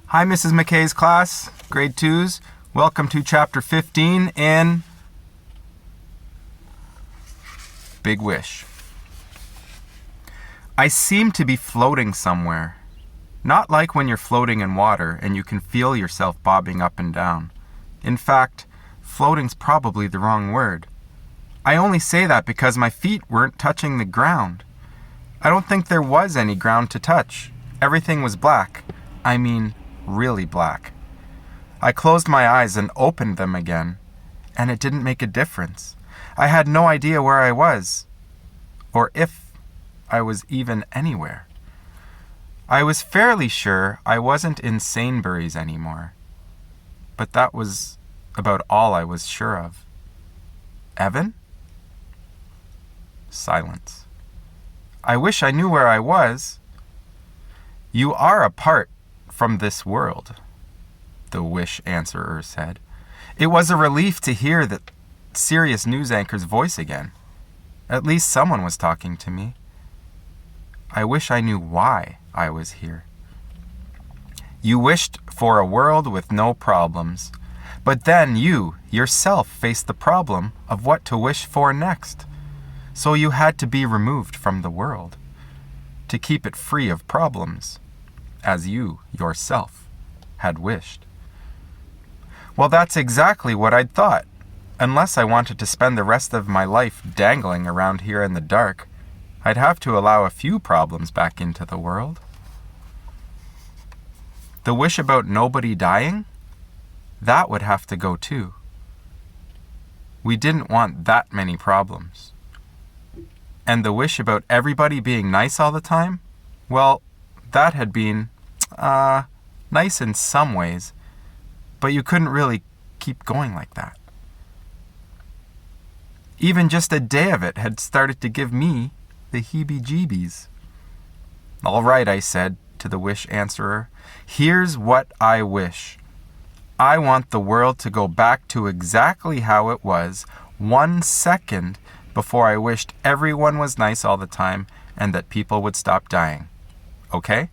Hi, Mrs. McKay's class, grade 2s. Welcome to chapter 15 in Big Wish. I seem to be floating somewhere. Not like when you're floating in water and you can feel yourself bobbing up and down. In fact, floating's probably the wrong word. I only say that because my feet weren't touching the ground. I don't think there was any ground to touch. Everything was black. I mean, really black. I closed my eyes and opened them again, and it didn't make a difference. I had no idea where I was, or if I was even anywhere. I was fairly sure I wasn't in Sainsbury's anymore, but that was about all I was sure of. Evan? Silence. I wish I knew where I was. You are apart from this world, the wish answerer said. It was a relief to hear that serious news anchor's voice again. At least someone was talking to me. I wish I knew why I was here. You wished for a world with no problems, but then you yourself faced the problem of what to wish for next. So you had to be removed from the world to keep it free of problems, as you yourself had wished. Well, that's exactly what I'd thought. Unless I wanted to spend the rest of my life dangling around here in the dark, I'd have to allow a few problems back into the world. The wish about nobody dying? That would have to go too. We didn't want that many problems. And the wish about everybody being nice all the time? Well, that had been, nice in some ways, but you couldn't really keep going like that. Even just a day of it had started to give me the heebie-jeebies. All right, I said to the wish answerer. Here's what I wish. I want the world to go back to exactly how it was 1 second before I wished everyone was nice all the time and that people would stop dying. Okay?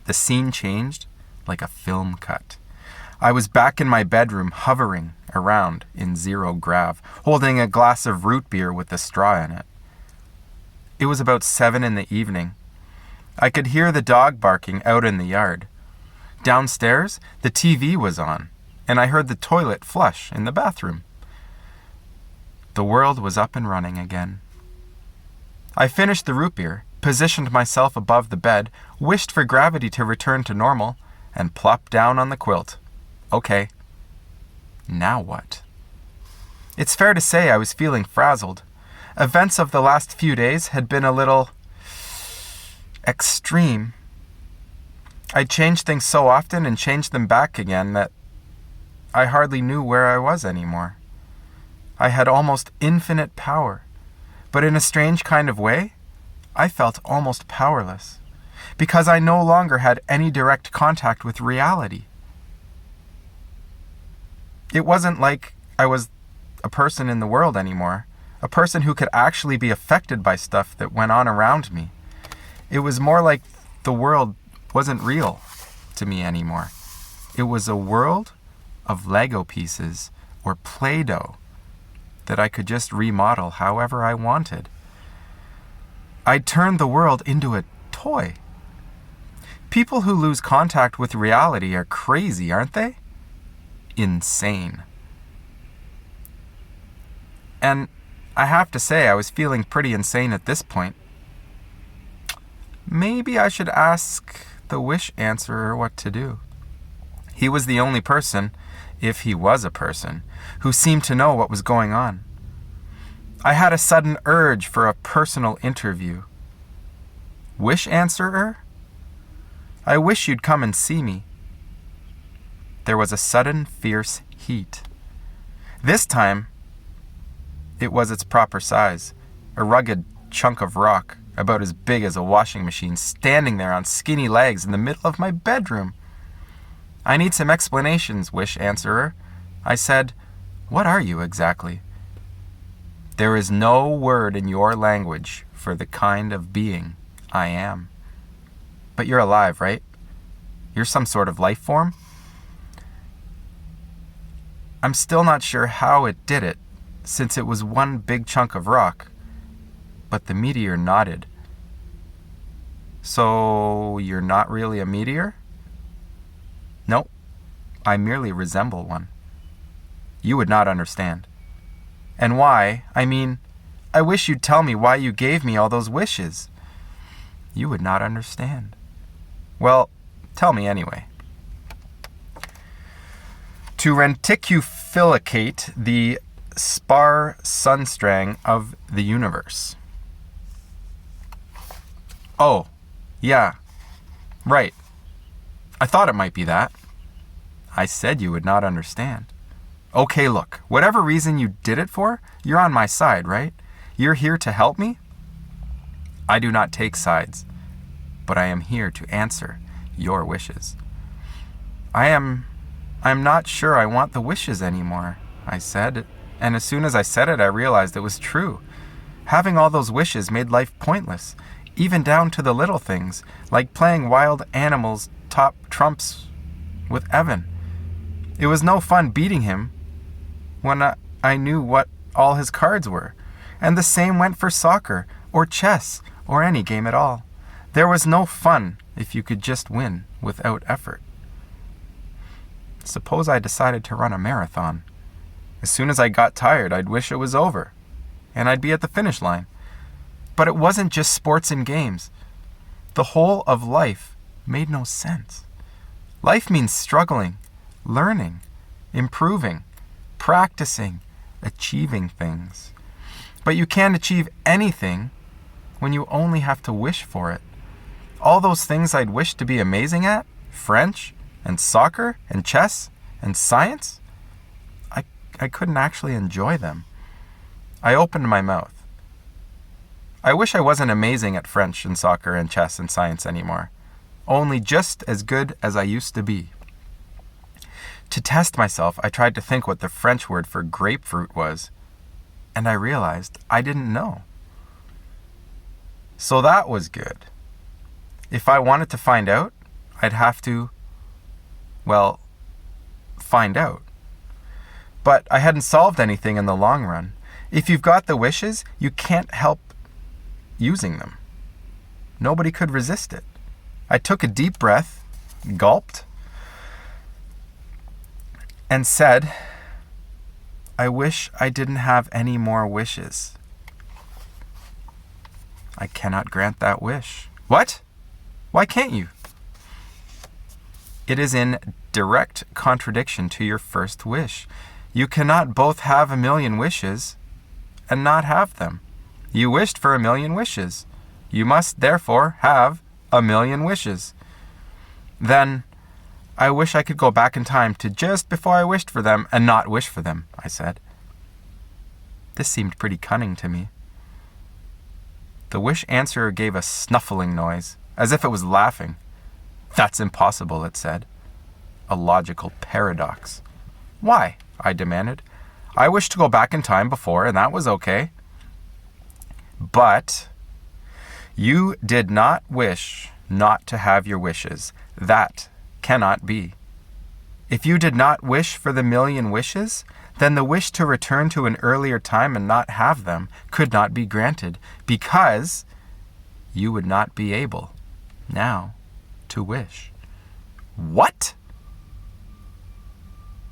The scene changed like a film cut. I was back in my bedroom, hovering around in zero grav, holding a glass of root beer with a straw in it. It was about 7 p.m. I could hear the dog barking out in the yard. Downstairs, the TV was on, and I heard the toilet flush in the bathroom. The world was up and running again. I finished the root beer, positioned myself above the bed, wished for gravity to return to normal, and plopped down on the quilt. Okay. Now what? It's fair to say I was feeling frazzled. Events of the last few days had been a little extreme. I changed things so often and changed them back again that I hardly knew where I was anymore. I had almost infinite power, but in a strange kind of way, I felt almost powerless, because I no longer had any direct contact with reality. It wasn't like I was a person in the world anymore, a person who could actually be affected by stuff that went on around me. It was more like the world wasn't real to me anymore. It was a world of Lego pieces or Play-Doh that I could just remodel however I wanted. I'd turned the world into a toy. People who lose contact with reality are crazy, aren't they? Insane. And I have to say I was feeling pretty insane at this point. Maybe I should ask the wish answerer what to do. He was the only person, if he was a person, who seemed to know what was going on. I had a sudden urge for a personal interview. Wish answerer? I wish you'd come and see me. There was a sudden fierce heat. This time, it was its proper size, a rugged chunk of rock, about as big as a washing machine, standing there on skinny legs in the middle of my bedroom. I need some explanations, wish answerer. I said, what are you exactly? There is no word in your language for the kind of being I am. But you're alive, right? You're some sort of life form? I'm still not sure how it did it, since it was one big chunk of rock. But the meteor nodded. So you're not really a meteor? Nope. I merely resemble one. You would not understand. And why? I mean, I wish you'd tell me why you gave me all those wishes. You would not understand. Well, tell me anyway. To reticulicate the spar sunstrang of the universe. Oh, yeah, right. I thought it might be that. I said you would not understand. Okay, look, whatever reason you did it for, you're on my side, right? You're here to help me? I do not take sides, but I am here to answer your wishes. I'm not sure I want the wishes anymore, I said, and as soon as I said it, I realized it was true. Having all those wishes made life pointless, even down to the little things, like playing wild animals top trumps with Evan. It was no fun beating him when I knew what all his cards were, and the same went for soccer, or chess, or any game at all. There was no fun if you could just win without effort. Suppose I decided to run a marathon. As soon as I got tired, I'd wish it was over, and I'd be at the finish line. But it wasn't just sports and games. The whole of life made no sense. Life means struggling, learning, improving, practicing, achieving things. But you can't achieve anything when you only have to wish for it. All those things I'd wish to be amazing at, French, and soccer, and chess, and science, I couldn't actually enjoy them. I opened my mouth. I wish I wasn't amazing at French and soccer and chess and science anymore, only just as good as I used to be. To test myself, I tried to think what the French word for grapefruit was, and I realized I didn't know. So that was good. If I wanted to find out, I'd have to, well, find out. But I hadn't solved anything in the long run. If you've got the wishes, you can't help using them. Nobody could resist it. I took a deep breath, gulped, and said, I wish I didn't have any more wishes. I cannot grant that wish. What? Why can't you? It is in direct contradiction to your first wish. You cannot both have a million wishes and not have them. You wished for a million wishes. You must therefore have a million wishes. Then, I wish I could go back in time to just before I wished for them and not wish for them, I said. This seemed pretty cunning to me. The wish answerer gave a snuffling noise, as if it was laughing. That's impossible, it said. A logical paradox. Why? I demanded. I wished to go back in time before, and that was okay. But you did not wish not to have your wishes. That cannot be. If you did not wish for the million wishes, then the wish to return to an earlier time and not have them could not be granted, because you would not be able now to wish. What?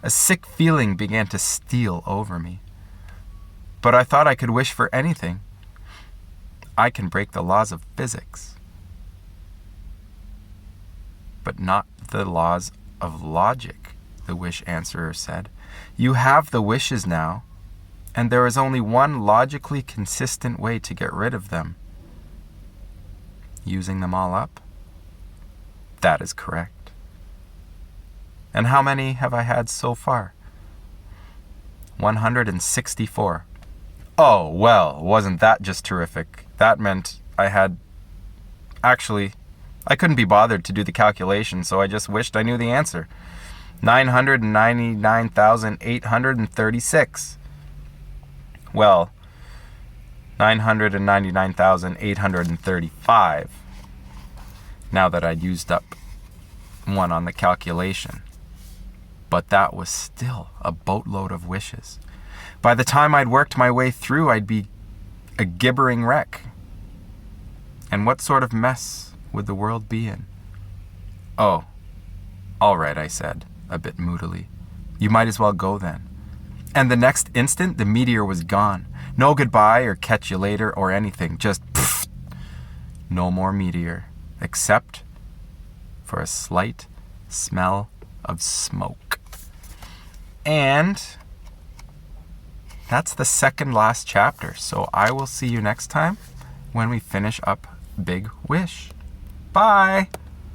A sick feeling began to steal over me. But I thought I could wish for anything. I can break the laws of physics, but not the laws of logic, the wish answerer said. You have the wishes now, and there is only one logically consistent way to get rid of them. Using them all up? That is correct. And how many have I had so far? 164. Oh, well, wasn't that just terrific? That meant I had... Actually, I couldn't be bothered to do the calculation, so I just wished I knew the answer. 999,836. Well, 999,835. Now that I'd used up one on the calculation. But that was still a boatload of wishes. By the time I'd worked my way through, I'd be a gibbering wreck. And what sort of mess would the world be in? Oh, all right, I said, a bit moodily. You might as well go then. And the next instant, the meteor was gone. No goodbye or catch you later or anything. Just pfft. No more meteor, except for a slight smell of smoke. And that's the second last chapter. So I will see you next time when we finish up Big Wish. Bye!